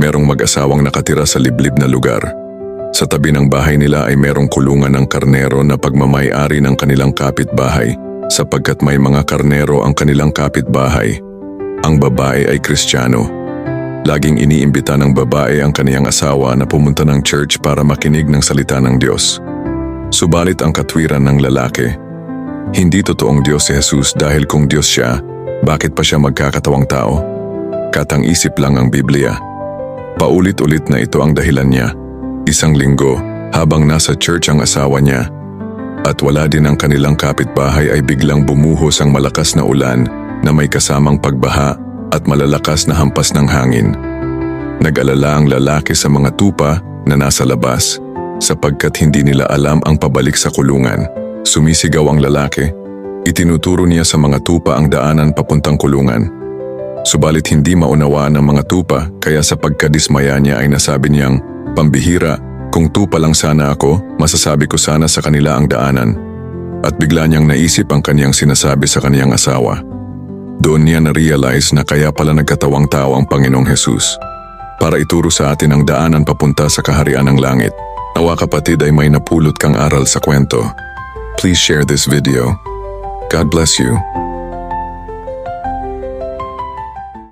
merong mag-asawang nakatira sa liblib na lugar. Sa tabi ng bahay nila ay merong kulungan ng karnero na pagmamay-ari ng kanilang kapitbahay sapagkat may mga karnero ang kanilang kapitbahay. Ang babae ay Kristiyano. Laging iniimbita ng babae ang kaniyang asawa na pumunta ng church para makinig ng salita ng Diyos. Subalit ang katwiran ng lalaki, hindi totoong Diyos si Jesus dahil kung Diyos siya, bakit pa siya magkakatawang tao? Katang-isip lang ang Biblia. Paulit-ulit na ito ang dahilan niya. Isang linggo, habang nasa church ang asawa niya, at wala din ang kanilang kapitbahay ay biglang bumuhos ang malakas na ulan na may kasamang pagbaha at malalakas na hampas ng hangin. Nag-alala ang lalaki sa mga tupa na nasa labas sapagkat hindi nila alam ang pabalik sa kulungan. Sumisigaw ang lalaki. Itinuturo niya sa mga tupa ang daanan papuntang kulungan. Subalit hindi maunawaan ng mga tupa kaya sa pagkadismaya niya ay nasabi niyang, "Pambihira, kung tupa lang sana ako, masasabi ko sana sa kanila ang daanan." At bigla niyang naisip ang kaniyang sinasabi sa kaniyang asawa. Doon niya na-realize na kaya pala nagkatawang tao ang Panginoong Jesus para ituro sa atin ang daanan papunta sa kaharian ng langit. Nawa kapatid ay may napulot kang aral sa kwento. Please share this video. God bless you.